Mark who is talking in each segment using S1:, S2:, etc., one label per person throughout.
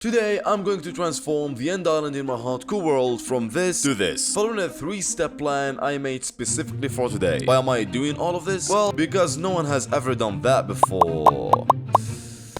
S1: Today, I'm going to transform the End Island in my hardcore world from this to this, following a 3-step plan I made specifically for today. Why am I doing all of this? Well, because no one has ever done that before.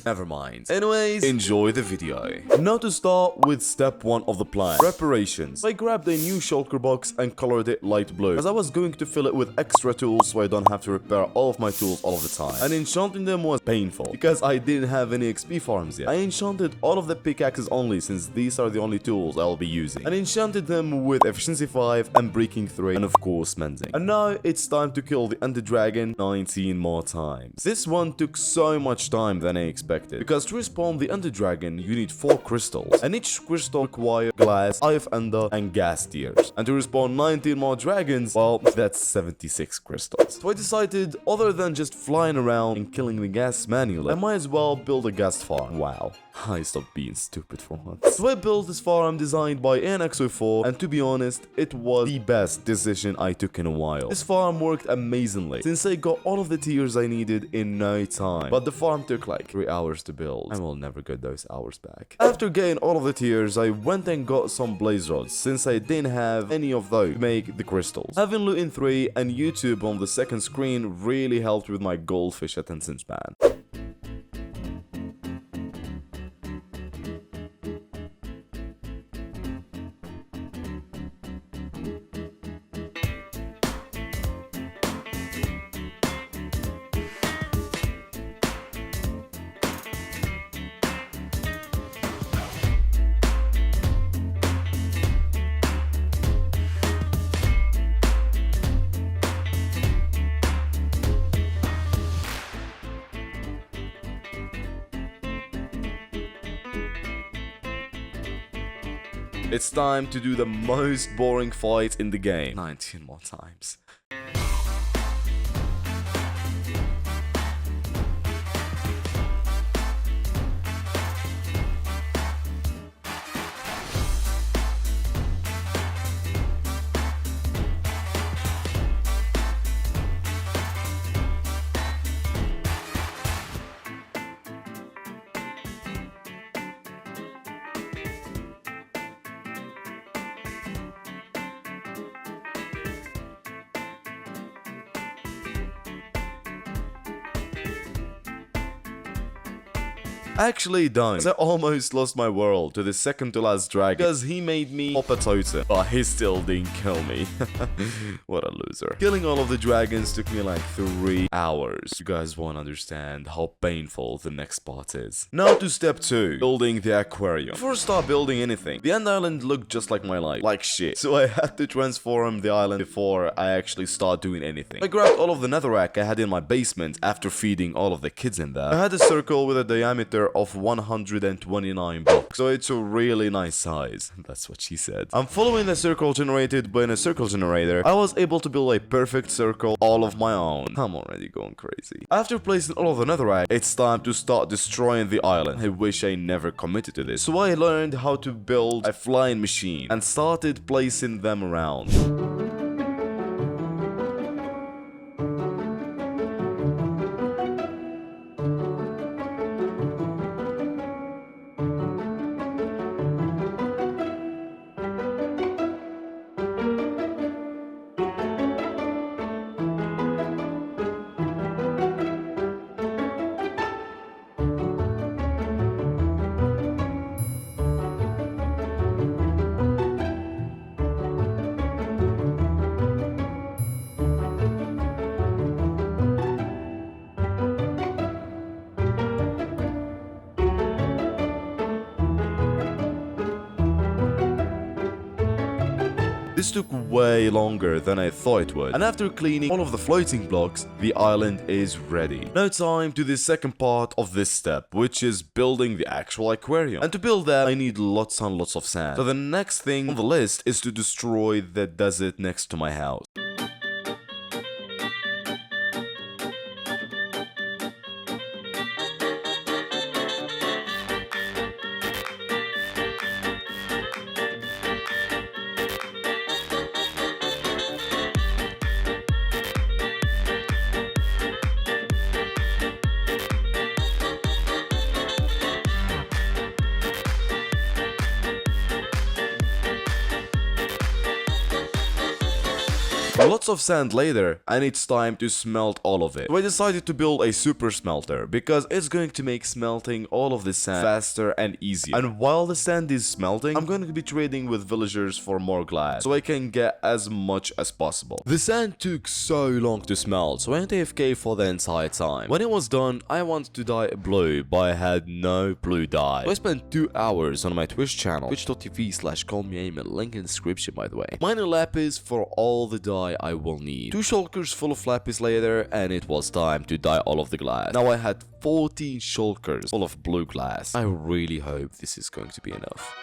S1: Never mind. Anyways, enjoy the video. Now to start with step 1 of the plan. Preparations. I grabbed a new shulker box and colored it light blue, as I was going to fill it with extra tools so I don't have to repair all of my tools all of the time. And enchanting them was painful, because I didn't have any XP farms yet. I enchanted all of the pickaxes only, since these are the only tools I'll be using. And enchanted them with efficiency 5 and breaking 3, and of course mending. And now it's time to kill the Ender Dragon 19 more times. This one took so much time than I expected. Because to respawn the Ender Dragon, you need 4 crystals, and each crystal requires glass, eye of ender, and gas tears. And to respawn 19 more dragons, well, that's 76 crystals. So I decided, other than just flying around and killing the gas manually, I might as well build a gas farm. Wow. I stopped being stupid for once. So I built this farm designed by ANXO4, and to be honest, it was the best decision I took in a while. This farm worked amazingly, since I got all of the tiers I needed in no time. But the farm took like 3 hours to build. I will never get those hours back. After getting all of the tiers, I went and got some blaze rods, since I didn't have any of those to make the crystals. Having loot in 3 and YouTube on the second screen really helped with my goldfish attention span. It's time to do the most boring fight in the game. 19 more times. Actually don't, because I almost lost my world to the second to last dragon, because he made me pop a totem, but he still didn't kill me. What a loser. Killing all of the dragons took me like 3 hours. You guys won't understand how painful the next part is. Now to step 2, building the aquarium. Before I start building anything, the End Island looked just like my life, like shit. So I had to transform the island before I actually start doing anything. I grabbed all of the netherrack I had in my basement after feeding all of the kids in there. I had a circle with a diameter of 129 blocks, so it's a really nice size. That's what she said. I'm following the circle generated by a circle generator. I was able to build a perfect circle all of my own. I'm already going crazy. After placing all of the netherrack, it's time to start destroying the island. I wish I never committed to this. So I learned how to build a flying machine and started placing them around. This took way longer than I thought it would, and after cleaning all of the floating blocks, the island is ready. Now time to the second part of this step, which is building the actual aquarium. And to build that, I need lots and lots of sand. So the next thing on the list is to destroy the desert next to my house. Lots of sand later, and it's time to smelt all of it. So I decided to build a super smelter because it's going to make smelting all of the sand faster and easier. And while the sand is smelting, I'm going to be trading with villagers for more glass so I can get as much as possible. The sand took so long to smelt, so I went AFK for the entire time. When it was done, I wanted to dye it blue, but I had no blue dye. So I spent 2 hours on my Twitch channel, twitch.tv/callmeaimon, link in the description by the way, mining lapis for all the dye I will need. 2 shulkers full of lapis later, and it was time to dye all of the glass. Now I had 14 shulkers full of blue glass. I really hope this is going to be enough.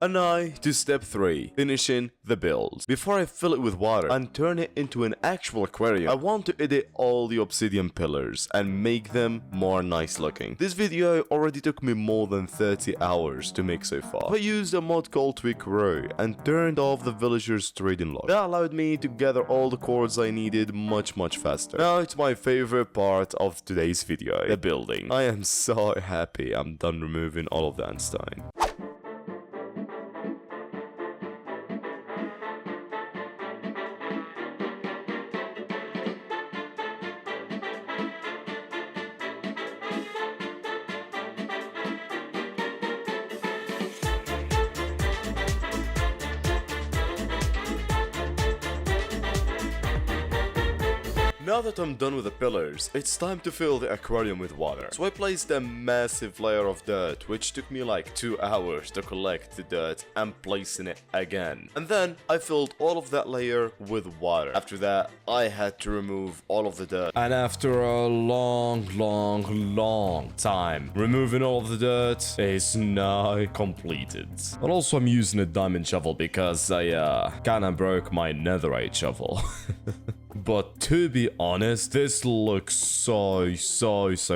S1: And now to step 3, finishing the build. Before I fill it with water and turn it into an actual aquarium, I want to edit all the obsidian pillars and make them more nice looking. This video already took me more than 30 hours to make so far. I used a mod called TweakRow and turned off the villagers trading log. That allowed me to gather all the cords I needed much faster. Now it's my favorite part of today's video, the building. I am so happy I'm done removing all of the sandstone. Now that I'm done with the pillars, it's time to fill the aquarium with water. So I placed a massive layer of dirt, which took me like 2 hours to collect the dirt and placing it again. And then I filled all of that layer with water. After that, I had to remove all of the dirt. And after a long time, removing all of the dirt is now completed. And also I'm using a diamond shovel because I kinda broke my netherite shovel. But to be honest, this looks so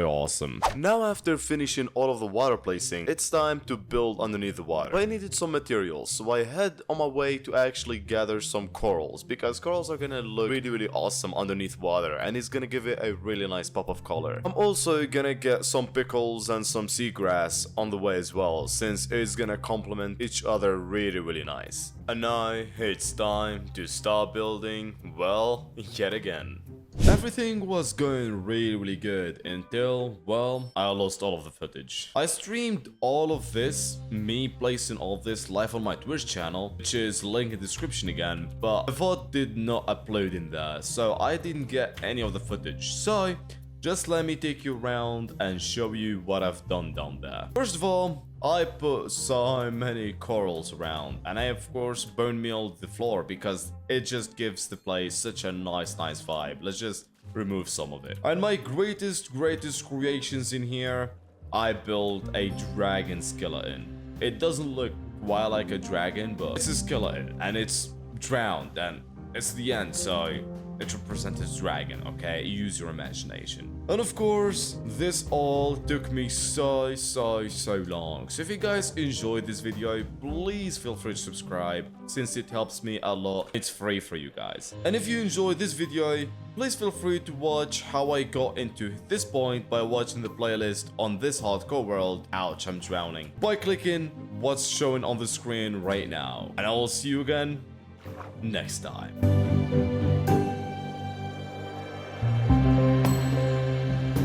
S1: awesome. Now after finishing all of the water placing, it's time to build underneath the water. But I needed some materials, so I head on my way to actually gather some corals, because corals are gonna look really awesome underneath water, and it's gonna give it a really nice pop of color. I'm also gonna get some pickles and some seagrass on the way as well, since it's gonna complement each other really nice. And now it's time to start building, well, yet again. Everything was going really good until, well, I lost all of the footage. I streamed all of this, me placing all of this live on my Twitch channel, which is linked in the description again, but the VOD did not upload in there, so I didn't get any of the footage. So just let me take you around and show you what I've done down there. First of all, I put so many corals around, and I of course bone mealed the floor because it just gives the place such a nice vibe. Let's just remove some of it. And my greatest creations in here, I built a dragon skeleton. It doesn't look quite like a dragon, but it's a skeleton and it's drowned and it's the end, so it represents a dragon, okay? Use your imagination. And of course, this all took me so long. So if you guys enjoyed this video, please feel free to subscribe, since it helps me a lot. It's free for you guys. And if you enjoyed this video, please feel free to watch how I got into this point by watching the playlist on this hardcore world. Ouch, I'm drowning. By clicking what's showing on the screen right now. And I will see you again next time.